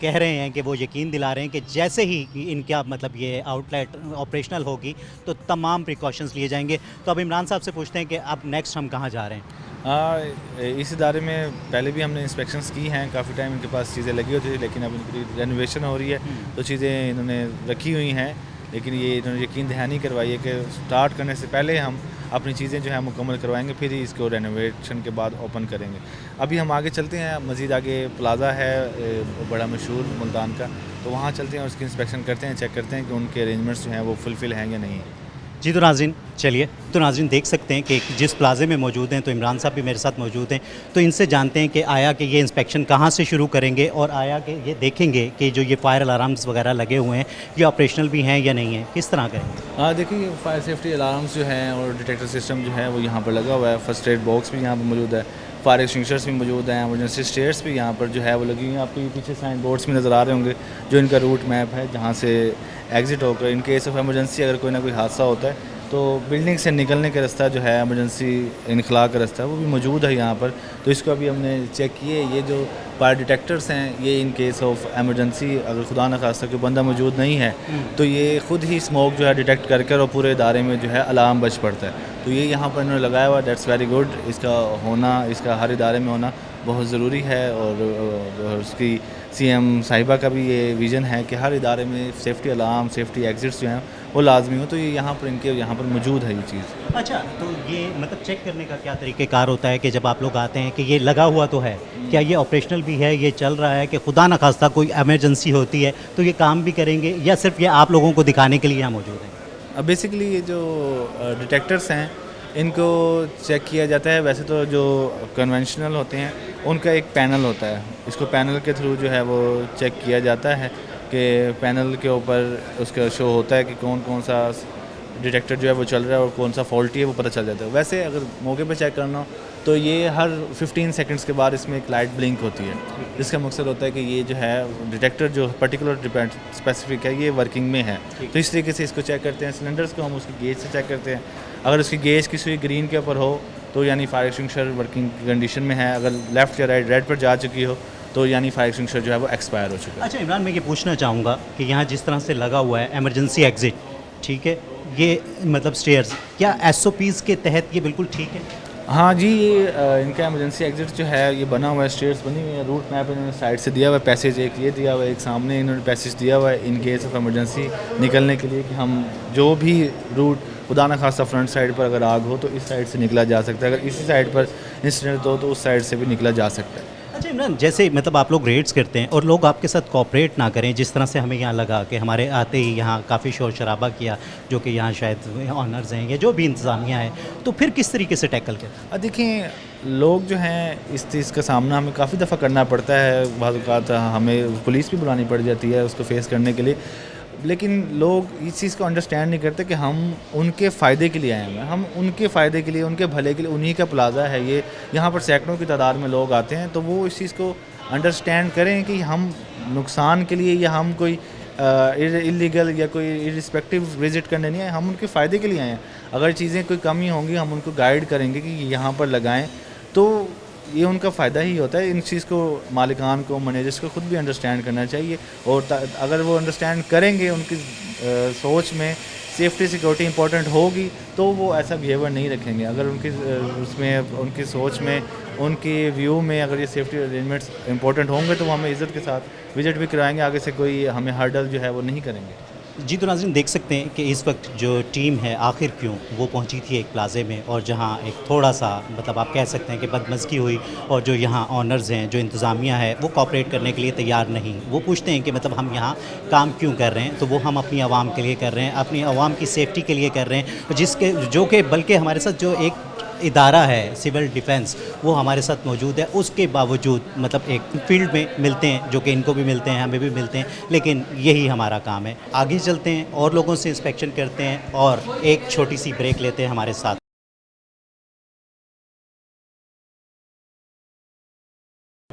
کہہ رہے ہیں کہ وہ یقین دلا رہے ہیں کہ جیسے ہی ان کا مطلب یہ آؤٹ لیٹ آپریشنل ہوگی تو تمام پریکاشنز لیے جائیں گے. تو اب عمران صاحب سے پوچھتے ہیں کہ اب نیکسٹ ہم کہاں جا رہے ہیں؟ اس ادارے میں پہلے بھی ہم نے انسپیکشنز کی ہیں, کافی ٹائم ان کے پاس چیزیں لگی ہوتی تھی, لیکن اب ان کی رینوویشن ہو رہی ہے تو چیزیں انہوں نے رکھی ہوئی ہیں, لیکن یہ انہوں نے یقین دہانی کروائی ہے کہ سٹارٹ کرنے سے پہلے ہم اپنی چیزیں جو ہے مکمل کروائیں گے, پھر ہی اس کو رینوویشن کے بعد اوپن کریں گے. ابھی ہم آگے چلتے ہیں, مزید آگے پلازا ہے بڑا مشہور ملتان کا, تو وہاں چلتے ہیں, اس کی انسپیکشن کرتے ہیں, چیک کرتے ہیں کہ ان کے ارینجمنٹس جو ہیں وہ فلفل ہیں یا نہیں. جی تو ناظرین چلیے, تو ناظرین دیکھ سکتے ہیں کہ جس پلازے میں موجود ہیں, تو عمران صاحب بھی میرے ساتھ موجود ہیں, تو ان سے جانتے ہیں کہ آیا کہ یہ انسپیکشن کہاں سے شروع کریں گے, اور آیا کہ یہ دیکھیں گے کہ جو یہ فائر الارمز وغیرہ لگے ہوئے ہیں یہ آپریشنل بھی ہیں یا نہیں ہیں, کس طرح کریں گے؟ دیکھیے فائر سیفٹی الارمس جو ہیں اور ڈیٹیکٹر سسٹم جو ہے وہ یہاں پر لگا ہوا ہے, فرسٹ ایڈ باکس بھی یہاں پر موجود ہے, فائر ایکسٹنگوشرس بھی موجود ہیں, ایمرجنسی اسٹیئرس بھی یہاں پر جو ہے وہ لگی ہوئی ہیں. آپ کو پیچھے سائن بورڈس بھی نظر آ رہے ہوں گے جو ان کا روٹ میپ ہے, جہاں سے ایگزٹ ہو کر ان کیس آف ایمرجنسی اگر کوئی نہ کوئی حادثہ ہوتا ہے تو بلڈنگ سے نکلنے کا راستہ جو ہے, ایمرجنسی انخلاء کا راستہ ہے, وہ بھی موجود ہے یہاں پر. تو اس کو ابھی ہم نے چیک کیے, یہ جو فائر ڈیٹیکٹرس ہیں یہ ان کیس آف ایمرجنسی اگر خدا نخواستہ کوئی بندہ موجود نہیں ہے تو یہ خود ہی اسموک جو ہے ڈیٹیکٹ کر کر اور پورے ادارے میں جو ہے الارم بج پڑتا ہے. تو یہ یہاں پر انہوں نے لگایا ہوا, دیٹس ویری گڈ. اس کا ہونا, اس کا ہر ادارے میں ہونا بہت ضروری ہے, اور اس کی سی ایم صاحبہ کا بھی یہ ویژن ہے کہ ہر ادارے میں سیفٹی الارم, سیفٹی ایگزٹس جو ہیں وہ لازمی ہو. تو یہ یہاں پر ان کے یہاں پر موجود ہے یہ چیز. اچھا, تو یہ مطلب چیک کرنے کا کیا طریقہ کار ہوتا ہے کہ جب آپ لوگ آتے ہیں کہ یہ لگا ہوا تو ہے, کیا یہ آپریشنل بھی ہے, یہ چل رہا ہے, کہ خدا نخواستہ کوئی ایمرجنسی ہوتی ہے تو یہ کام بھی کریں گے, یا صرف یہ آپ لوگوں کو دکھانے کے لیے یہاں موجود ہیں؟ بیسیکلی یہ جو ڈیٹیکٹرس ہیں ان کو چیک کیا جاتا ہے. ویسے تو جو کنونشنل ہوتے ہیں ان کا ایک پینل ہوتا ہے, اس کو پینل کے تھرو جو ہے وہ چیک کیا جاتا ہے کہ پینل کے اوپر اس کا شو ہوتا ہے کہ کون سا ڈیٹیکٹر جو ہے وہ چل رہا ہے اور کون سا فالٹی ہے وہ پتہ چل جاتا ہے. ویسے اگر موقع پہ چیک کرنا ہو تو یہ ہر 15 سیکنڈس کے بعد اس میں ایک لائٹ بلنک ہوتی ہے, جس کا مقصد ہوتا ہے کہ یہ جو ہے ڈیٹیکٹر جو پرٹیکولر اسپیسیفک ہے یہ ورکنگ میں ہے. تو اس طریقے سے اس کو چیک کرتے ہیں. سلنڈرس کو ہم اس کی گیج سے چیک کرتے ہیں, اگر اس کی گیج کی سوئی گرین کے اوپر ہو تو یعنی فائر ایکسٹنگوشر ورکنگ کنڈیشن میں ہے, اگر لیفٹ یا رائٹ ریڈ پر جا چکی ہو تو یعنی فائر ایکسٹنگوشر جو ہے وہ ایکسپائر ہو چکا ہے. اچھا عمران, میں یہ پوچھنا چاہوں گا کہ یہاں جس طرح سے لگا ہوا ہے ایمرجنسی ایگزٹ, ٹھیک ہے, یہ مطلب اسٹیئرز, کیا ایس او پیز کے تحت یہ بالکل ٹھیک ہے؟ ہاں جی, یہ ان کا ایمرجنسی ایگزٹ جو ہے یہ بنا ہوا ہے, اسٹیئرس بنی ہوئی ہیں, روٹ میپ انہوں نے سائڈ سے دیا ہوا ہے, پیسیج ایک یہ دیا ہوا ہے, ایک سامنے انہوں نے پیسیج دیا ہوا ہے ان کیس آف ایمرجنسی نکلنے کے لیے کہ ہم جو بھی روٹ خدا نخواستہ فرنٹ سائڈ پر اگر آگ ہو تو اس سائڈ سے نکلا جا سکتا ہے, اگر اسی سائڈ پر انسیڈنٹ ہو تو اس سائڈ سے بھی نکلا جا سکتا ہے. اچھا عمران, جیسے مطلب آپ لوگ ریڈس کرتے ہیں اور لوگ آپ کے ساتھ کوآپریٹ نہ کریں, جس طرح سے ہمیں یہاں لگا کہ ہمارے آتے ہی یہاں کافی شور شرابہ کیا, جو کہ یہاں شاید آنرز ہیں یا جو بھی انتظامیہ ہے, تو پھر کس طریقے سے ٹیکل کریں؟ دیکھیں لوگ جو ہیں اس چیز کا سامنا ہمیں کافی دفعہ کرنا پڑتا ہے, بعض اوقات ہمیں پولیس بھی بلانی پڑ جاتی ہے اس کو فیس کرنے کے لیے, لیکن لوگ اس چیز کو انڈرسٹینڈ نہیں کرتے کہ ہم ان کے فائدے کے لیے آئے ہیں, ہم ان کے فائدے کے لیے, ان کے بھلے کے لیے. انہی کا پلازا ہے یہ, یہاں پر سینکڑوں کی تعداد میں لوگ آتے ہیں, تو وہ اس چیز کو انڈرسٹینڈ کریں کہ ہم نقصان کے لیے یا ہم کوئی اللیگل یا کوئی ارسپیکٹیو وزٹ کرنے نہیں آئے, ہم ان کے فائدے کے لیے آئے ہیں. اگر چیزیں کوئی کمی ہوں گی ہم ان کو گائیڈ کریں گے کہ یہاں پر لگائیں, تو یہ ان کا فائدہ ہی ہوتا ہے. ان چیز کو مالکان کو, مینیجرس کو خود بھی انڈرسٹینڈ کرنا چاہیے, اور اگر وہ انڈرسٹینڈ کریں گے, ان کی سوچ میں سیفٹی سیکورٹی امپورٹنٹ ہوگی تو وہ ایسا بیہیویئر نہیں رکھیں گے. اگر ان کی اس میں, ان کی سوچ میں, ان کی ویو میں اگر یہ سیفٹی ارینجمنٹس امپورٹنٹ ہوں گے تو وہ ہمیں عزت کے ساتھ وزٹ بھی کروائیں گے, آگے سے کوئی ہمیں ہرڈل جو ہے وہ نہیں کریں گے. جی تو ناظرین دیکھ سکتے ہیں کہ اس وقت جو ٹیم ہے آخر کیوں وہ پہنچی تھی ایک پلازے میں, اور جہاں ایک تھوڑا سا مطلب آپ کہہ سکتے ہیں کہ بدمزگی ہوئی, اور جو یہاں آنرز ہیں, جو انتظامیہ ہے, وہ کوآپریٹ کرنے کے لیے تیار نہیں. وہ پوچھتے ہیں کہ مطلب ہم یہاں کام کیوں کر رہے ہیں, تو وہ ہم اپنی عوام کے لیے کر رہے ہیں, اپنی عوام کی سیفٹی کے لیے کر رہے ہیں, جو کہ بلکہ ہمارے ساتھ جو ایک ادارہ ہے سول ڈیفنس وہ ہمارے ساتھ موجود ہے. اس کے باوجود مطلب ایک فیلڈ میں ملتے ہیں, جو کہ ان کو بھی ملتے ہیں, ہمیں بھی ملتے ہیں, لیکن یہی ہمارا کام ہے. آگے چلتے ہیں اور لوگوں سے انسپیکشن کرتے ہیں, اور ایک چھوٹی سی بریک لیتے ہیں ہمارے ساتھ.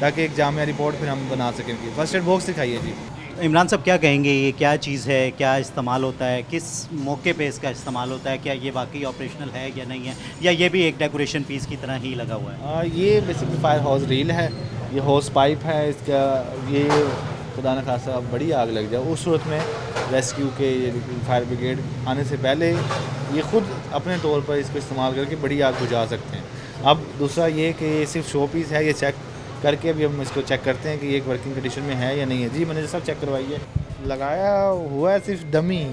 تاکہ ایک جامع رپورٹ پھر ہم بنا سکیں کہ فرسٹ ایڈ باکس دکھائیے جی. عمران صاحب کیا کہیں گے, یہ کیا چیز ہے, کیا استعمال ہوتا ہے, کس موقع پہ اس کا استعمال ہوتا ہے, کیا یہ واقعی آپریشنل ہے یا نہیں ہے, یا یہ بھی ایک ڈیکوریشن پیس کی طرح ہی لگا ہوا ہے؟ یہ بیسکلی فائر ہاؤس ریل ہے, یہ ہوس پائپ ہے اس کا. یہ خدا نہ خاصا بڑی آگ لگ جائے اس صورت میں ریسکیو کے فائر بریگیڈ آنے سے پہلے یہ خود اپنے طور پر اس کو استعمال کر کے بڑی آگ بجھا سکتے ہیں. اب دوسرا یہ کہ یہ صرف شو پیس ہے, یہ چیک کر کے ابھی ہم اس کو چیک کرتے ہیں کہ یہ ایک ورکنگ کنڈیشن میں ہے یا نہیں ہے. جی میں نے سب چیک کروائی ہے. لگایا ہوا ہے صرف ڈمی,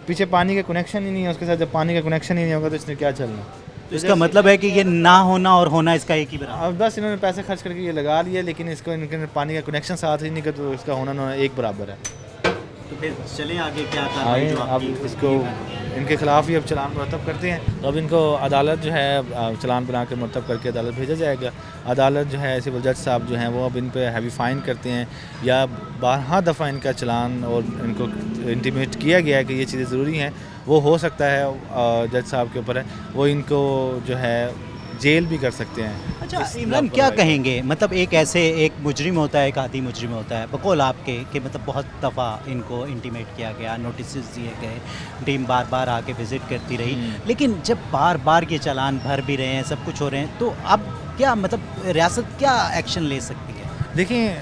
پیچھے پانی کا کنیکشن ہی نہیں ہے اس کے ساتھ. جب پانی کا کنیکشن ہی نہیں ہوگا تو اس نے کیا چلنا. تو اس کا مطلب ہے کہ یہ نہ ہونا اور ہونا اس کا ایک ہی برابر. اب بس انہوں نے پیسے خرچ کر کے یہ لگا لیا, لیکن اس کو ان کے پانی کا کنیکشن ساتھ ہی نہیں کر, تو اس کا ہونا نہ ایک برابر ہے. تو پھر چلیں آگے, کیا کارروائی جو آپ اب کی اس کو ان کے خلاف ہی اب چلان مرتب کرتے ہیں. اب ان کو عدالت جو ہے چلان بنا کے مرتب کر کے عدالت بھیجا جائے گا. عدالت جو ہے سول جج صاحب جو ہیں وہ اب ان پہ ہیوی فائن کرتے ہیں, یا 12 دفعہ ان کا چلان اور ان کو انٹیمیٹ کیا گیا ہے کہ یہ چیزیں ضروری ہیں. وہ ہو سکتا ہے جج صاحب کے اوپر ہے, وہ ان کو جو ہے جیل بھی کر سکتے ہیں. اچھا عمران کیا کہیں گے, مطلب ایک ایسے ایک مجرم ہوتا ہے, ایک عادی مجرم ہوتا ہے بقول آپ کے, کہ مطلب بہت دفعہ ان کو انٹیمیٹ کیا گیا, نوٹسز دیے گئے, ٹیم بار بار آ کے وزٹ کرتی رہی, لیکن جب بار بار یہ چلان بھر بھی رہے ہیں, سب کچھ ہو رہے ہیں, تو اب کیا مطلب ریاست کیا ایکشن لے سکتی ہے؟ دیکھیں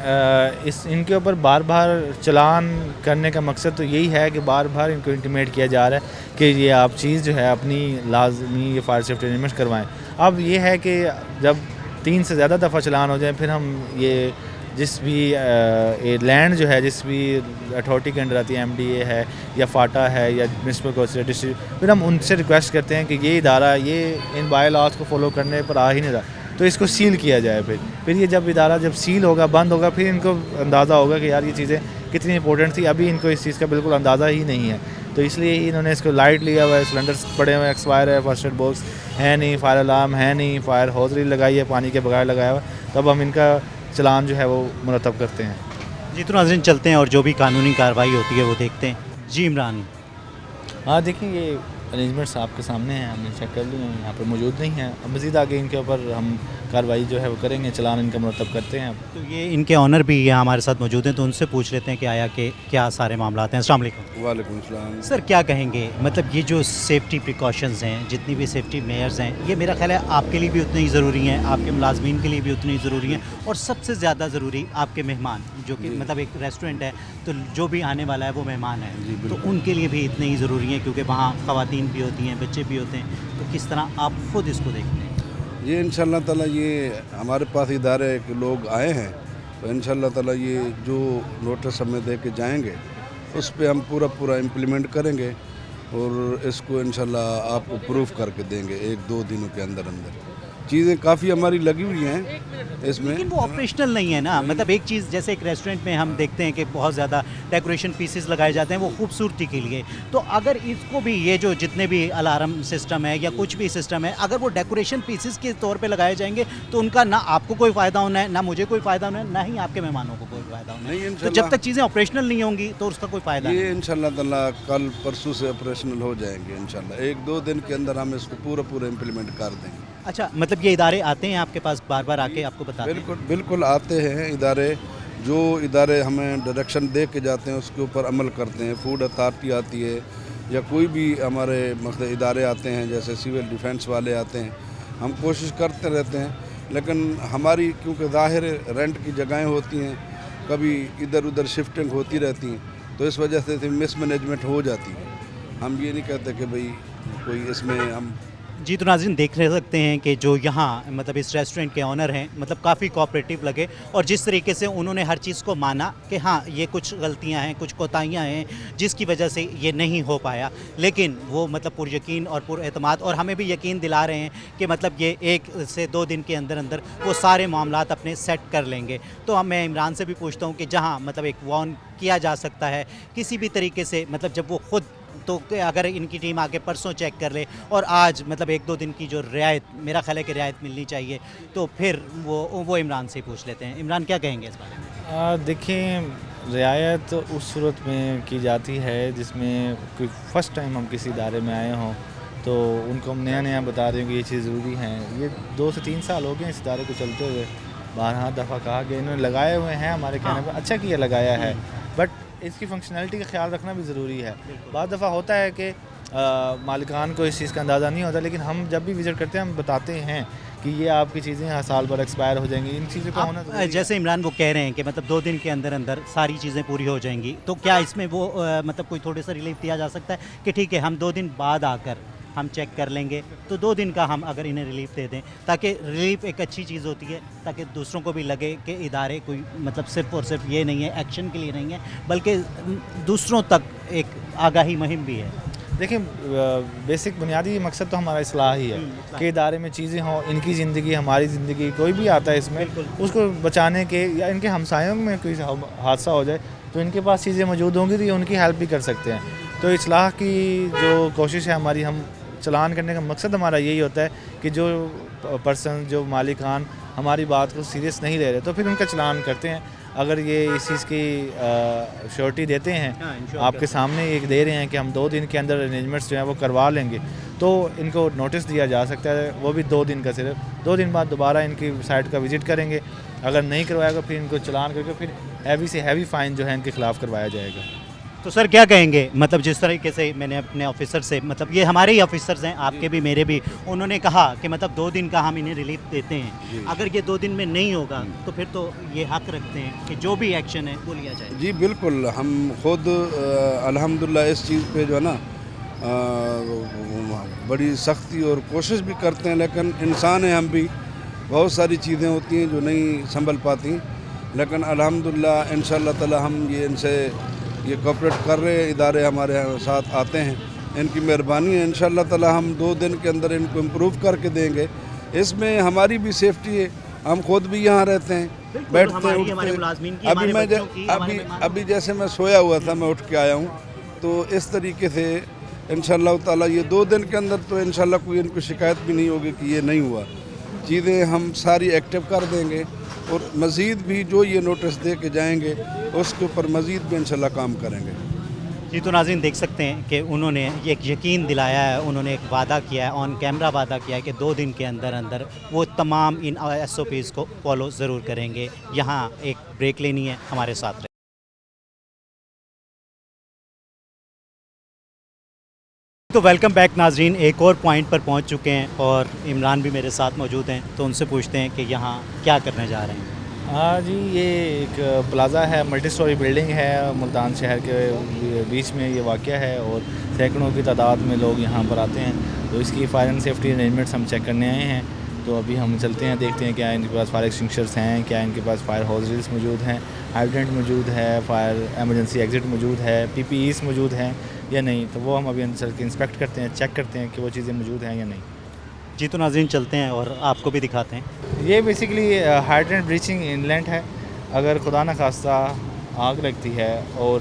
ان کے اوپر بار بار چلان کرنے کا مقصد تو یہی ہے کہ بار بار ان کو انٹیمیٹ کیا جا رہا ہے کہ یہ آپ چیز جو ہے اپنی لازمی یہ فائر سیفٹی ارینجمنٹ کروائیں. اب یہ ہے کہ جب 3 سے زیادہ دفعہ چلان ہو جائیں, پھر ہم یہ جس بھی لینڈ جو ہے جس بھی اتھارٹی کے انڈر آتی ہے, MDA ہے یا فاٹا ہے یا میونسپل کورپوریشن ڈسٹرکٹ, پھر ہم ان سے ریکویسٹ کرتے ہیں کہ یہ ادارہ یہ ان بائی لاز کو فالو کرنے پر آ ہی نہیں رہا, تو اس کو سیل کیا جائے. پھر یہ جب ادارہ جب سیل ہوگا, بند ہوگا, پھر ان کو اندازہ ہوگا کہ یار یہ چیزیں کتنی امپورٹنٹ تھی. ابھی ان کو اس چیز کا بالکل اندازہ ہی نہیں ہے, تو اس لیے انہوں نے اس کو لائٹ لیا ہوا ہے. سلنڈرز پڑے ہوئے, ایکسپائر ہے, فرسٹ ایڈ باکس ہے نہیں, فائر الارم ہے نہیں, فائر ہوزری لگائی ہے پانی کے بغیر لگایا ہوا, تب ہم ان کا چلان جو ہے وہ مرتب کرتے ہیں. جی تو ناظرین چلتے ہیں اور جو بھی قانونی کارروائی ہوتی ہے وہ دیکھتے ہیں. جی عمران. ہاں دیکھیں یہ ارینجمنٹس آپ کے سامنے ہیں, ہم نے چیک کر لیے ہیں, یہاں پر موجود نہیں ہیں. اب مزید آگے ان کے اوپر ہم کارروائی جو ہے وہ کریں گے, چلان ان کا مرتب کرتے ہیں. تو یہ ان کے آنر بھی یہاں ہمارے ساتھ موجود ہیں, تو ان سے پوچھ لیتے ہیں کہ آیا کہ کیا سارے معاملات ہیں. السلام علیکم. وعلیکم السلام. سر کیا کہیں گے, مطلب یہ جو سیفٹی پریکاشنز ہیں, جتنی بھی سیفٹی میئرز ہیں, یہ میرا خیال ہے آپ کے لیے بھی اتنی ہی ضروری ہیں, آپ کے ملازمین کے لیے بھی اتنی ہی ضروری ہیں, اور سب سے زیادہ ضروری آپ کے مہمان, جو کہ مطلب ایک ریسٹورینٹ ہے تو جو بھی آنے والا ہے وہ مہمان ہے, تو ان کے لیے بھی اتنے ہی ضروری ہیں, کیونکہ وہاں خواتین بھی ہوتی ہیں, بچے بھی ہوتے ہیں. تو کس طرح آپ خود اس کو دیکھتے ہیں؟ یہ انشاءاللہ تعالیٰ یہ ہمارے پاس ادارے کے لوگ آئے ہیں, تو انشاءاللہ تعالیٰ یہ جو نوٹس ہمیں دے کے جائیں گے اس پہ ہم پورا امپلیمنٹ کریں گے, اور اس کو انشاءاللہ آپ کو پروف کر کے دیں گے 1-2 دنوں کے اندر. چیزیں کافی ہماری لگی ہوئی ہیں اس میں, لیکن وہ آپریشنل نہیں ہے نا. مطلب ایک چیز جیسے ایک ریسٹورینٹ میں ہم دیکھتے ہیں کہ بہت زیادہ ڈیکوریشن پیسز لگائے جاتے ہیں وہ خوبصورتی کے لیے, تو اگر اس کو بھی یہ جو جتنے بھی الارم سسٹم ہے یا کچھ بھی سسٹم ہے, اگر وہ ڈیکوریشن پیسز کے طور پہ لگائے جائیں گے تو ان کا نہ آپ کو کوئی فائدہ ہونا ہے, نہ مجھے کوئی فائدہ ہونا ہے, نہ ہی آپ کے مہمانوں کو کوئی فائدہ ہونا ہے. تو جب تک چیزیں آپریشنل نہیں ہوں گی تو اس کا کوئی فائدہ نہیں. یہ انشاءاللہ تعالیٰ کل پرسوں سے آپریشنل ہو جائیں گے انشاءاللہ. 1-2 دن کے اندر ہم اس کو پورا امپلیمنٹ کر دیں گے. اچھا مطلب یہ ادارے آتے ہیں آپ کے پاس بار بار آ کے آپ کو بتاتے ہیں؟ بالکل آتے ہیں ادارے, جو ادارے ہمیں ڈائریکشن دے کے جاتے ہیں اس کے اوپر عمل کرتے ہیں. فوڈ اتھارٹی آتی ہے یا کوئی بھی ہمارے مختلف ادارے آتے ہیں, جیسے سول ڈیفینس والے آتے ہیں, ہم کوشش کرتے رہتے ہیں. لیکن ہماری کیونکہ ظاہر رینٹ کی جگہیں ہوتی ہیں, کبھی ادھر ادھر شفٹنگ ہوتی رہتی ہیں, تو اس وجہ سے مس مینجمنٹ ہو جاتی ہے. ہم یہ نہیں کہتے کہ بھئی کوئی اس میں ہم. جی تو ناظرین دیکھ رہ سکتے ہیں کہ جو یہاں مطلب اس ریسٹورنٹ کے آنر ہیں, مطلب کافی کوآپریٹیو لگے, اور جس طریقے سے انہوں نے ہر چیز کو مانا کہ ہاں یہ کچھ غلطیاں ہیں, کچھ کوتاہیاں ہیں جس کی وجہ سے یہ نہیں ہو پایا, لیکن وہ مطلب پر یقین اور پر اعتماد, اور ہمیں بھی یقین دلا رہے ہیں کہ مطلب یہ 1 سے 2 دن کے اندر وہ سارے معاملات اپنے سیٹ کر لیں گے. تو میں عمران سے بھی پوچھتا ہوں کہ جہاں مطلب ایک وارن کیا جا سکتا ہے کسی بھی طریقے سے, مطلب جب وہ خود, تو اگر ان کی ٹیم آگے پرسوں چیک کر لے اور آج مطلب 1-2 دن کی جو رعایت, میرا خیال ہے کہ رعایت ملنی چاہیے, تو پھر وہ عمران سے پوچھ لیتے ہیں. عمران کیا کہیں گے اس بارے میں؟ دیکھیں رعایت اس صورت میں کی جاتی ہے جس میں کوئی فرسٹ ٹائم ہم کسی ادارے میں آئے ہوں, تو ان کو ہم نیا بتا رہے ہیں کہ یہ چیز ضروری ہیں. یہ 2 سے 3 سال ہو گئے اس ادارے کو چلتے ہوئے, 12 دفعہ کہا کہ انہوں نے لگائے ہوئے ہیں ہمارے کہنے پر، اچھا کیا لگایا ہے، بٹ اس کی فنکشنلٹی کا خیال رکھنا بھی ضروری ہے. بعض دفعہ ہوتا ہے کہ مالکان کو اس چیز کا اندازہ نہیں ہوتا، لیکن ہم جب بھی وزٹ کرتے ہیں ہم بتاتے ہیں کہ یہ آپ کی چیزیں سال بھر ایکسپائر ہو جائیں گی. ان چیزوں کا ہونا ضروری ہے. جیسے عمران وہ کہہ رہے ہیں کہ مطلب 2 دن کے اندر اندر ساری چیزیں پوری ہو جائیں گی، تو کیا اس میں وہ مطلب کوئی تھوڑے سا ریلیف دیا جا سکتا ہے کہ ٹھیک ہے ہم 2 دن بعد آ کر ہم چیک کر لیں گے، تو 2 دن کا ہم اگر انہیں ریلیف دے دیں، تاکہ ریلیف ایک اچھی چیز ہوتی ہے، تاکہ دوسروں کو بھی لگے کہ ادارے کوئی مطلب صرف اور صرف یہ نہیں ہے ایکشن کے لیے نہیں ہے، بلکہ دوسروں تک ایک آگاہی مہم بھی ہے. دیکھیں بیسک بنیادی مقصد تو ہمارا اصلاح ہی ہے کہ ادارے میں چیزیں ہوں، ان کی زندگی ہماری زندگی، کوئی بھی آتا ہے اس میں اس کو بچانے کے، یا ان کے ہمسایوں میں کوئی حادثہ ہو جائے تو ان کے پاس چیزیں موجود ہوں گی تو یہ ان کی ہیلپ بھی کر سکتے ہیں. تو اصلاح کی جو کوشش ہے ہماری، ہم چلان کرنے کا مقصد ہمارا یہی ہوتا ہے کہ جو پرسن، جو مالکان ہماری بات کو سیریس نہیں لے رہے تو پھر ان کا چلان کرتے ہیں. اگر یہ اس چیز کی شیورٹی دیتے ہیں، آپ کے سامنے ایک دے رہے ہیں کہ ہم 2 دن کے اندر ارینجمنٹس جو ہیں وہ کروا لیں گے، تو ان کو نوٹس دیا جا سکتا ہے، وہ بھی 2 دن کا. صرف 2 دن بعد دوبارہ ان کی سائٹ کا وزٹ کریں گے. اگر نہیں کروائے گا پھر ان کو چلان کر کے پھر ہیوی سے ہیوی فائن جو ہے ان کے خلاف کروایا جائے گا. تو سر کیا کہیں گے، مطلب جس طریقے سے میں نے اپنے آفیسر سے، مطلب یہ ہمارے ہی آفیسرز ہیں، آپ کے بھی میرے بھی، انہوں نے کہا کہ مطلب 2 دن کا ہم انہیں ریلیف دیتے ہیں، اگر یہ 2 دن میں نہیں ہوگا تو پھر تو یہ حق رکھتے ہیں کہ جو بھی ایکشن ہے وہ لیا جائے. جی بالکل، ہم خود الحمدللہ اس چیز پہ جو ہے نا بڑی سختی اور کوشش بھی کرتے ہیں، لیکن انسان ہیں ہم بھی، بہت ساری چیزیں ہوتی ہیں جو نہیں سنبھل پاتی، لیکن الحمدللہ انشاءاللہ تعالی ہم یہ ان سے یہ کوپریٹ کر رہے ہیں. ادارے ہمارے ساتھ آتے ہیں، ان کی مہربانی ہے. انشاءاللہ تعالی ہم 2 دن کے اندر ان کو امپروو کر کے دیں گے. اس میں ہماری بھی سیفٹی ہے، ہم خود بھی یہاں رہتے ہیں، بیٹھتے ہیں، اٹھتے ہیں. ابھی جیسے میں سویا ہوا تھا، میں اٹھ کے آیا ہوں، تو اس طریقے سے انشاءاللہ تعالی یہ 2 دن کے اندر تو انشاءاللہ کوئی ان کو شکایت بھی نہیں ہوگی کہ یہ نہیں ہوا. چیزیں ہم ساری ایکٹیو کر دیں گے، اور مزید بھی جو یہ نوٹس دے کے جائیں گے اس کے اوپر مزید بھی انشاءاللہ کام کریں گے. جی تو ناظرین دیکھ سکتے ہیں کہ انہوں نے ایک یقین دلایا ہے، انہوں نے ایک وعدہ کیا ہے، آن کیمرہ وعدہ کیا ہے کہ 2 دن کے اندر اندر وہ تمام ان SOPs کو فالو ضرور کریں گے. یہاں ایک بریک لینی ہے، ہمارے ساتھ رہیں. تو ویلکم بیک ناظرین، ایک اور پوائنٹ پر پہنچ چکے ہیں اور عمران بھی میرے ساتھ موجود ہیں، تو ان سے پوچھتے ہیں کہ یہاں کیا کرنے جا رہے ہیں. ہاں جی، یہ ایک پلازا ہے، ملٹی سٹوری بلڈنگ ہے، ملتان شہر کے بیچ میں یہ واقع ہے اور سینکڑوں کی تعداد میں لوگ یہاں پر آتے ہیں. تو اس کی فائر اینڈ سیفٹی ارینجمنٹس ہم چیک کرنے آئے ہیں. تو ابھی ہم چلتے ہیں، دیکھتے ہیں کیا ان کے پاس فائر ایکسٹنگشرز ہیں، کیا ان کے پاس فائر ہوزز موجود ہیں، ہائیڈرنٹ موجود ہے، فائر ایمرجنسی ایگزٹ موجود ہے، PPEs موجود ہیں یا نہیں. تو وہ ہم ابھی چل کے انسپیکٹ کرتے ہیں، چیک کرتے ہیں کہ وہ چیزیں موجود ہیں یا نہیں. جی تو ناظرین چلتے ہیں اور آپ کو بھی دکھاتے ہیں. یہ بیسکلی ہائیڈرنٹ بریچنگ انلینٹ ہے. اگر خدا نخواستہ آگ لگتی ہے اور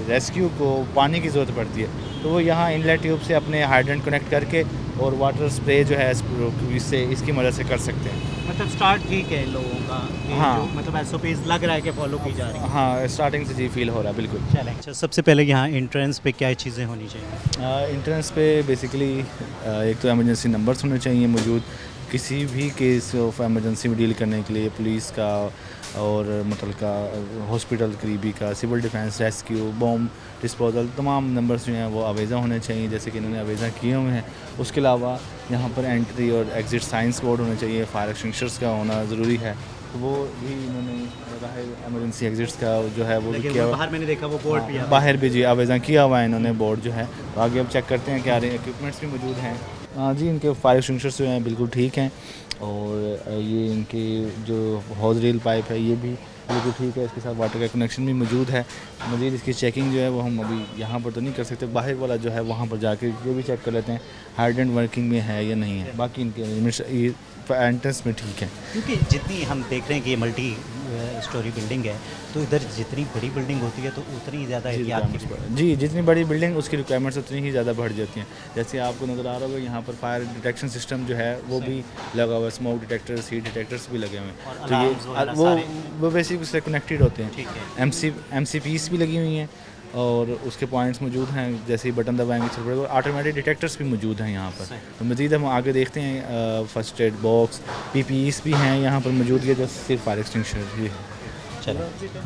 ریسکیو کو پانی کی ضرورت پڑتی ہے تو وہ یہاں انلیٹ ٹیوب سے اپنے ہائیڈرنٹ کنیکٹ کر کے اور واٹر سپرے جو ہے اس کی مدد سے کر سکتے ہیں. مطلب سٹارٹ ٹھیک ہے لوگوں کا، ہاں، مطلب SOPs لگ رہا ہے کہ فالو کی جا رہی ہے. ہاں، اسٹارٹنگ سے جی فیل ہو رہا ہے بالکل. چلیں. اچھا، سب سے پہلے یہاں انٹرنس پہ کیا چیزیں ہونی چاہیے؟ انٹرنس پہ بیسکلی ایک تو ایمرجنسی نمبرس ہونے چاہیے موجود، کسی بھی کیس آف ایمرجنسی میں ڈیل کرنے کے لیے پولیس کا اور متعلقہ ہاسپٹل قریبی کا، civil defence, rescue, boom disposal, تمام نمبرز جو ہیں وہ آویزہ ہونے چاہیے جیسے کہ انہوں نے آویزہ کیے ہوئے ہیں. اس کے علاوہ یہاں پر انٹری اور ایگزٹ سائنس بورڈ ہونے چاہیے، فائر ایکسٹنگشرز کا ہونا ضروری ہے. تو وہ بھی انہوں نے لگا ہے ایمرجنسی ایگزٹس کا جو ہے وہ بھی کیا، باہر میں نے دیکھا وہ بورڈ بھی ہے، باہر بھی جی آویزہ کیا ہوا ہے انہوں نے بورڈ جو ہے. تو آگے اب چیک کرتے ہیں کہ اکوپمنٹس بھی موجود ہیں. ہاں جی، ان کے فائر ایکسٹنگشرز جو ہیں بالکل ٹھیک ہیں، اور یہ ان کی جو ہوز ریل پائپ ہے یہ بھی بالکل ٹھیک ہے، اس کے ساتھ واٹر کا کنیکشن بھی موجود ہے. مزید اس کی چیکنگ جو ہے وہ ہم ابھی یہاں پر تو نہیں کر سکتے، باہر والا جو ہے وہاں پر جا کے یہ بھی چیک کر لیتے ہیں ہائیڈرنٹ ورکنگ میں ہے یا نہیں ہے. باقی ان کے انٹرنس میں ٹھیک ہے. کیونکہ جتنی ہم دیکھ رہے ہیں کہ یہ ملٹی اسٹوری بلڈنگ ہے تو ادھر جتنی بڑی بلڈنگ ہوتی ہے تو اتنی زیادہ احتیاط کی جی، جتنی بڑی بلڈنگ اس کی ریکوائرمنٹس اتنی ہی زیادہ بڑھ جاتی ہیں. جیسے آپ کو نظر آ رہا ہوگا یہاں پر فائر ڈیٹیکشن سسٹم جو ہے وہ بھی لگا ہوا ہے، اسموک ڈیٹیکٹرس، ہیٹ ڈیٹیکٹرس بھی لگے ہوئے ہیں. تو یہ وہ بیسک سے کنیکٹیڈ ہوتے ہیں. MCPs بھی لگی ہوئی ہیں اور اس کے پوائنٹس موجود ہیں، جیسے ہی بٹن دبائیں گے چل پڑے گا. آٹومیٹک ڈیٹیکٹرس بھی موجود ہیں یہاں پر. تو مزید ہم آگے دیکھتے ہیں فرسٹ ایڈ باکس، پی پی ایز بھی ہیں یہاں پر موجود. یہ جو صرف فائر ایکسٹنگشر یہ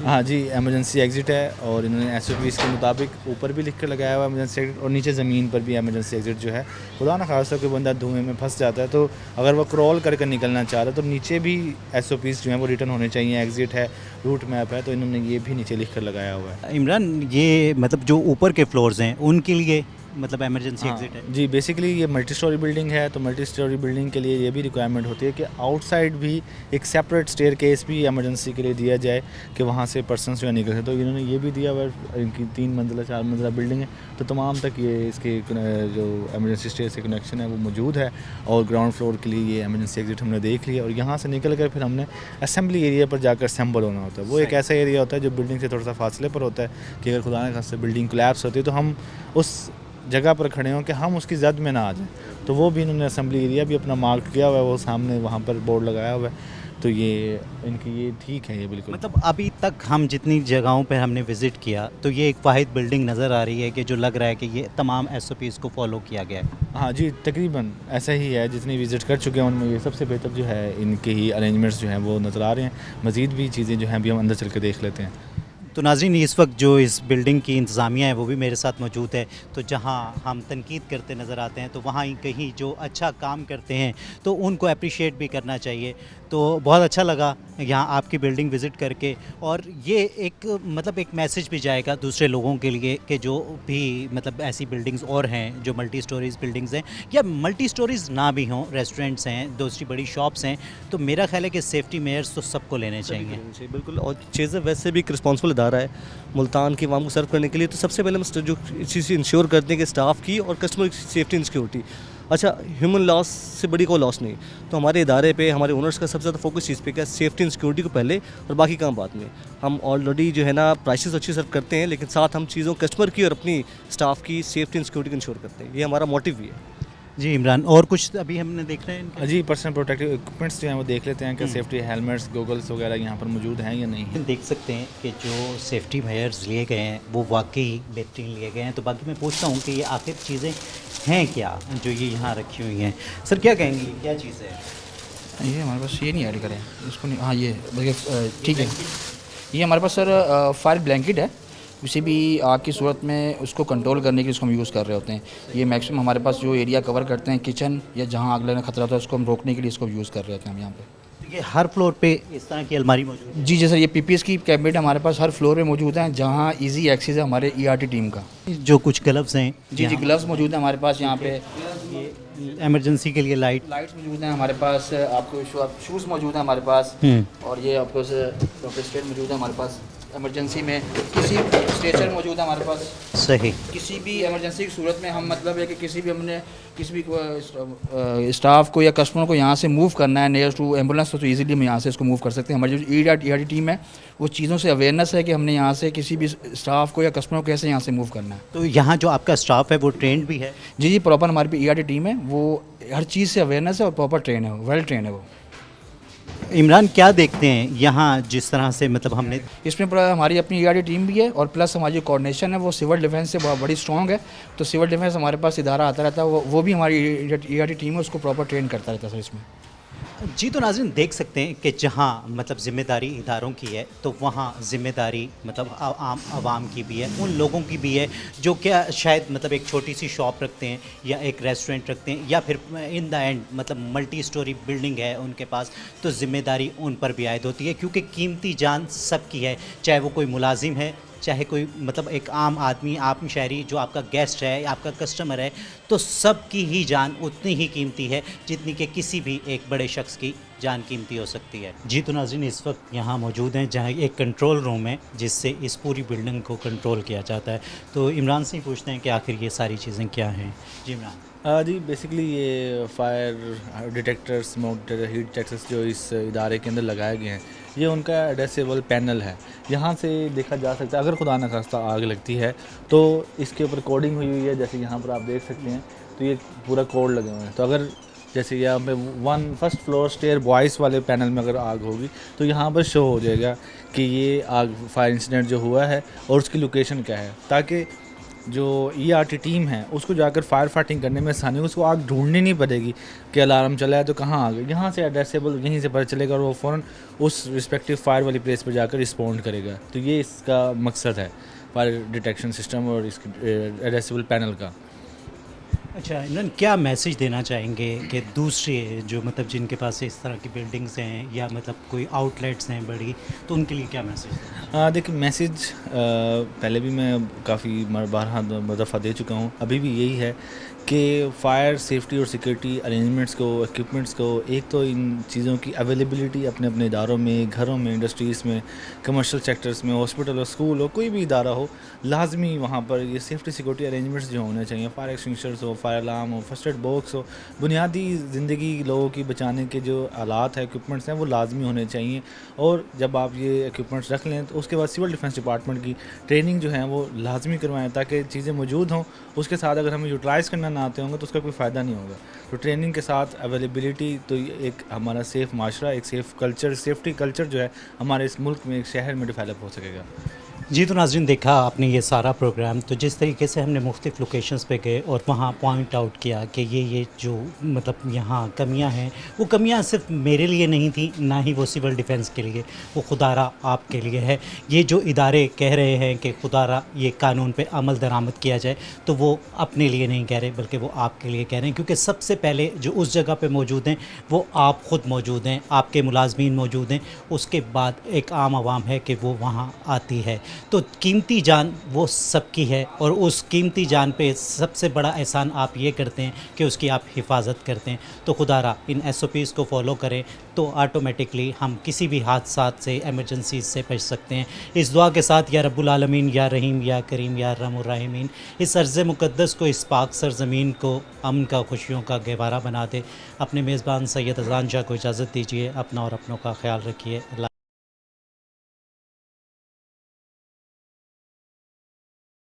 ہاں جی ایمرجنسی ایگزٹ ہے، اور انہوں نے ایس او پیز کے مطابق اوپر بھی لکھ کر لگایا ہوا ہے ایمرجنسی ایگزٹ، اور نیچے زمین پر بھی ایمرجنسی ایگزٹ جو ہے. خدا نہ خاصا کوئی بندہ دھوئیں میں پھنس جاتا ہے تو اگر وہ کرول کر کے نکلنا چاہ رہا ہے تو نیچے بھی ایس او پیز جو ہیں وہ ریٹن ہونے چاہیے. ایگزٹ ہے، روٹ میپ ہے، تو انہوں نے یہ بھی نیچے لکھ کر لگایا ہوا ہے. عمران یہ مطلب جو اوپر کے فلورز ہیں ان کے لیے مطلب ایمرجنسی ایگزٹ ہے؟ جی بیسیکلی یہ ملٹی سٹوری بلڈنگ ہے، تو ملٹی سٹوری بلڈنگ کے لیے یہ بھی ریکوائرمنٹ ہوتی ہے کہ آؤٹ سائڈ بھی ایک سیپریٹ اسٹیئر کیس بھی ایمرجنسی کے لیے دیا جائے کہ وہاں سے پرسنس جو ہے نکل سکے. تو انہوں نے یہ بھی دیا ہوا ہے. ان کی 3 منزلہ 4 منزلہ بلڈنگ ہے، تو تمام تک یہ اس کے جو ایمرجنسی اسٹیئر سے کنیکشن ہے وہ موجود ہے. اور گراؤنڈ فلور کے لیے یہ ایمرجنسی ایگزٹ ہم نے دیکھ لیا، اور یہاں سے نکل کر پھر ہم نے اسمبلی ایریا پر جا کر اسمبل ہونا ہوتا ہے. وہ ایک ایسا ایریا ہوتا ہے جو بلڈنگ سے تھوڑا سا فاصلے پر ہوتا ہے کہ اگر خدا نہ خاصہ بلڈنگ کولیپس ہوتی ہے تو ہم اس جگہ پر کھڑے ہوں کہ ہم اس کی زد میں نہ آ جائیں. تو وہ بھی انہوں نے اسمبلی ایریا بھی اپنا مارک کیا ہوا ہے، وہ سامنے وہاں پر بورڈ لگایا ہوا ہے. تو یہ ان کی یہ ٹھیک ہے. یہ بالکل مطلب ابھی تک ہم جتنی جگہوں پہ ہم نے وزٹ کیا تو یہ ایک واحد بلڈنگ نظر آ رہی ہے کہ جو لگ رہا ہے کہ یہ تمام ایس او پیز کو فالو کیا گیا ہے. ہاں جی تقریباً ایسا ہی ہے. جتنی وزٹ کر چکے ہیں ان میں یہ سب سے بہتر جو ہے ان کے ہی ارینجمنٹس جو ہیں وہ نظر آ رہے ہیں. مزید بھی چیزیں جو ہیں ابھی ہم اندر چل کے دیکھ لیتے ہیں. تو ناظرین اس وقت جو اس بلڈنگ کی انتظامیہ ہے وہ بھی میرے ساتھ موجود ہے. تو جہاں ہم تنقید کرتے نظر آتے ہیں تو وہاں ہی کہیں جو اچھا کام کرتے ہیں تو ان کو اپریشیٹ بھی کرنا چاہیے. تو بہت اچھا لگا یہاں آپ کی بلڈنگ وزٹ کر کے، اور یہ ایک مطلب ایک میسیج بھی جائے گا دوسرے لوگوں کے لیے کہ جو بھی مطلب ایسی بلڈنگز اور ہیں جو ملٹی سٹوریز بلڈنگز ہیں یا ملٹی سٹوریز نہ بھی ہوں، ریسٹورنٹس ہیں، دوسری بڑی شاپس ہیں، تو میرا خیال ہے کہ سیفٹی میئرز تو سب کو لینے چاہیے. بالکل. اور چیزیں ویسے بھی ایک رسپانسبل ادارہ ہے ملتان کی عوام کو سرو کرنے کے لیے. تو سب سے پہلے ہم جو چیز انشور کرتے ہیں کہ اسٹاف کی اور کسٹمر کی سیفٹی اینڈ سیکورٹی. اچھا ہیومن لاس سے بڑی کوئی لاس نہیں. تو ہمارے ادارے پہ ہمارے اونرس کا سب سے زیادہ فوکس چیز پہ کیا سیفٹی اینڈ سیکورٹی کو پہلے اور باقی کام بعد میں. ہم آلریڈی جو ہے نا پرائسز اچھی سرو کرتے ہیں، لیکن ساتھ ہم چیزوں کسٹمر کی اور اپنی اسٹاف کی سیفٹی اینڈ سیکورٹی کو انشور کرتے ہیں. یہ ہمارا موٹیو بھی ہے. جی عمران، اور کچھ ابھی ہم نے دیکھ رہے ہیں جی پرسنل پروٹیکٹیو اکوپمنٹس جو ہیں وہ دیکھ لیتے ہیں کہ سیفٹی ہیلمٹس گوگلس وغیرہ یہاں پر موجود ہیں یا نہیں ہیں. دیکھ سکتے ہیں کہ جو سیفٹی میئرز لیے گئے ہیں وہ واقعی بہترین لیے گئے ہیں. تو باقی میں پوچھتا ہوں کہ یہ آخر چیزیں ہیں کیا جو یہ یہاں رکھی ہوئی ہیں. سر کیا کہیں گے، کیا چیز ہے یہ؟ ہمارے پاس یہ نہیں ایڈ کریں اس کو نہیں. ہاں یہ بلکہ ٹھیک ہے. یہ ہمارے پاس سر فائر بلینکٹ ہے. کسی بھی آگ کی صورت میں اس کو کنٹرول کرنے کے لیے اس کو ہم یوز کر رہے ہوتے ہیں. یہ میکسیمم ہمارے پاس جو ایریا کور کرتے ہیں کچن یا جہاں آگ لگنے خطرہ ہوتا ہے اس کو ہم روکنے کے لیے اس کو یوز کر رہے ہوتے ہیں ہم یہاں پہ. یہ ہر فلور پہ اس طرح کی الماری موجود ہے؟ جی جی سر، یہ پی پی ایس کی کیبنٹ ہمارے پاس ہر فلور پہ موجود ہیں جہاں ایزی ایکسیس ہے ہمارے ای آر ٹی ٹیم کا. جو کچھ گلوز ہیں جی جی گلوز موجود ہیں ہمارے پاس یہاں پہ. ایمرجنسی کے لیے لائٹس موجود ہیں ہمارے پاس. آپ کو شوز موجود ہیں ہمارے پاس. اور یہ آپ کو اسٹیٹ موجود ہے ہمارے پاس. ایمرجنسی میں کسی اسٹریچر موجود ہے ہمارے پاس. صحیح. کسی بھی ایمرجنسی کی صورت میں ہم مطلب ہے کہ کسی بھی ہم نے کسی بھی اسٹاف کو یا کسٹمر کو یہاں سے موو کرنا ہے نیئر ٹو ایمبولینس تو ایزیلی ہم یہاں سے اس کو موو کر سکتے ہیں. ہماری جو ای آر ٹی ٹیم ہے وہ چیزوں سے اویئرنیس ہے کہ ہم نے یہاں سے کسی بھی اسٹاف کو یا کسٹمر کو کیسے یہاں سے موو کرنا ہے. تو یہاں جو آپ کا اسٹاف ہے وہ ٹرینڈ بھی ہے؟ جی جی پراپر ہماری پہ ای آر ٹی ٹیم ہے، وہ ہر چیز سے اویئرنیس ہے اور پراپر ٹرین ہے، ویل ٹرین ہے. وہ عمران کیا دیکھتے ہیں یہاں جس طرح سے مطلب ہم نے اس میں ہماری اپنی ای آر ٹی ٹیم بھی ہے اور پلس ہماری جو کوآرڈینیشن ہے وہ سول ڈیفینس سے بڑی اسٹرانگ ہے. تو سول ڈیفینس ہمارے پاس ادارہ آتا رہتا ہے، وہ بھی ہماری ای آر ٹی ٹیم ہے، اس کو پراپر ٹرین کرتا رہتا ہے سر اس میں. جی تو ناظرین دیکھ سکتے ہیں کہ جہاں مطلب ذمہ داری اداروں کی ہے تو وہاں ذمہ داری مطلب عام عوام کی بھی ہے، ان لوگوں کی بھی ہے جو کیا شاید مطلب ایک چھوٹی سی شاپ رکھتے ہیں یا ایک ریسٹورنٹ رکھتے ہیں یا پھر ان دا اینڈ مطلب ملٹی سٹوری بلڈنگ ہے ان کے پاس. تو ذمہ داری ان پر بھی عائد ہوتی ہے کیونکہ قیمتی جان سب کی ہے، چاہے وہ کوئی ملازم ہے، چاہے کوئی مطلب ایک عام آدمی، عام شہری جو آپ کا گیسٹ ہے آپ کا کسٹمر ہے. تو سب کی ہی جان اتنی ہی قیمتی ہے جتنی کہ کسی بھی ایک بڑے شخص کی جان قیمتی ہو سکتی ہے. جی تو ناظرین اس وقت یہاں موجود ہیں جہاں ایک کنٹرول روم ہے جس سے اس پوری بلڈنگ کو کنٹرول کیا جاتا ہے. تو عمران سے ہی پوچھتے ہیں کہ آخر یہ ساری چیزیں کیا ہیں. جی عمران. جی بیسکلی یہ فائر ڈیٹیکٹر سموک ہیٹ ڈیٹیکٹرس جو اس ادارے کے اندر لگائے گئے ہیں یہ ان کا ایڈریسیبل پینل ہے. یہاں سے دیکھا جا سکتا ہے اگر خدا نخواستہ آگ لگتی ہے تو اس کے اوپر کوڈنگ ہوئی ہوئی ہے، جیسے یہاں پر آپ دیکھ سکتے ہیں. تو یہ پورا کوڈ لگے ہوئے ہیں. تو اگر جیسے یہاں پہ فرسٹ فلور اسٹیئر بوائز والے پینل میں اگر آگ ہوگی تو یہاں پر شو ہو جائے گا کہ یہ آگ فائر انسیڈنٹ جو ہوا ہے اور اس کی لوکیشن کیا ہے, تاکہ جو ERT ٹیم ہے اس کو جا کر فائر فائٹنگ کرنے میں آسانی ہو, اس کو آگ ڈھونڈنی نہیں پڑے گی کہ الارم چلا ہے تو کہاں آ گئی, یہاں سے ایڈریسیبل یہیں سے پتہ چلے گا اور وہ فوراً اس رسپیکٹیو فائر والی پلیس پہ جا کر رسپونڈ کرے گا. تو یہ اس کا مقصد ہے فائر ڈیٹیکشن سسٹم اور اس ایڈریسیبل پینل کا. اچھا عمران, کیا میسیج دینا چاہیں گے کہ دوسرے جو مطلب جن کے پاس اس طرح کی بلڈنگس ہیں یا مطلب کوئی آؤٹ لیٹس ہیں بڑی, تو ان کے لیے کیا میسیج؟ دیکھیں میسیج پہلے بھی میں کافی بارہا دفعہ دے چکا ہوں, ابھی بھی یہی ہے کہ فائر سیفٹی اور سیکورٹی ارینجمنٹس کو, ایکوپمنٹس کو, ایک تو ان چیزوں کی اویلیبلٹی اپنے اپنے اداروں میں, گھروں میں, انڈسٹریز میں, کمرشل سیکٹرز میں, ہاسپٹل ہو, اسکول ہو, کوئی بھی ادارہ ہو, لازمی وہاں پر یہ سیفٹی سیکورٹی ارینجمنٹس جو ہونے چاہیے. فائر ایکسٹنگوشرز ہو, فائر الارم ہو, فرسٹ ایڈ باکس ہو, بنیادی زندگی لوگوں کی بچانے کے جو آلات ہیں, ایکوپمنٹس ہیں, وہ لازمی ہونے چاہیے. اور جب آپ یہ ایکوپمنٹس رکھ لیں تو اس کے بعد سول ڈیفینس ڈپارٹمنٹ کی ٹریننگ جو ہے وہ لازمی کروائیں تاکہ چیزیں موجود ہوں. اس کے ساتھ اگر ہمیں یوٹیلائز کرنا نہ آتے ہوں گے تو اس کا کوئی فائدہ نہیں ہوگا. تو ٹریننگ کے ساتھ اویلیبلٹی, تو ایک ہمارا سیف معاشرہ, ایک سیف کلچر, سیفٹی کلچر جو ہے ہمارے اس ملک میں, ایک شہر میں ڈیولپ ہو سکے گا. جی تو ناظرین, دیکھا آپ نے یہ سارا پروگرام, تو جس طریقے سے ہم نے مختلف لوکیشنز پہ گئے اور وہاں پوائنٹ آؤٹ کیا کہ یہ جو مطلب یہاں کمیاں ہیں, وہ کمیاں صرف میرے لیے نہیں تھیں, نہ ہی وہ سول ڈیفینس کے لیے, وہ خدارہ آپ کے لیے ہے. یہ جو ادارے کہہ رہے ہیں کہ خدارہ یہ قانون پہ عمل درآمد کیا جائے, تو وہ اپنے لیے نہیں کہہ رہے بلکہ وہ آپ کے لیے کہہ رہے ہیں, کیونکہ سب سے پہلے جو اس جگہ پہ موجود ہیں وہ آپ خود موجود ہیں, آپ کے ملازمین موجود ہیں, اس کے بعد ایک عام عوام ہے کہ وہ وہاں آتی ہے. تو قیمتی جان وہ سب کی ہے, اور اس قیمتی جان پہ سب سے بڑا احسان آپ یہ کرتے ہیں کہ اس کی آپ حفاظت کرتے ہیں. تو خدا را ان SOPs کو فالو کریں تو آٹومیٹکلی ہم کسی بھی حادثات سے, ایمرجنسیز سے بچ سکتے ہیں. اس دعا کے ساتھ, یا رب العالمین, یا رحیم, یا کریم, یا ارحم الراحمین, اس ارض مقدس کو, اس پاک سرزمین کو امن کا, خوشیوں کا گہوارہ بنا دے. اپنے میزبان سید اذان شاہ کو اجازت دیجیے, اپنا اور اپنوں کا خیال رکھیے. اللہ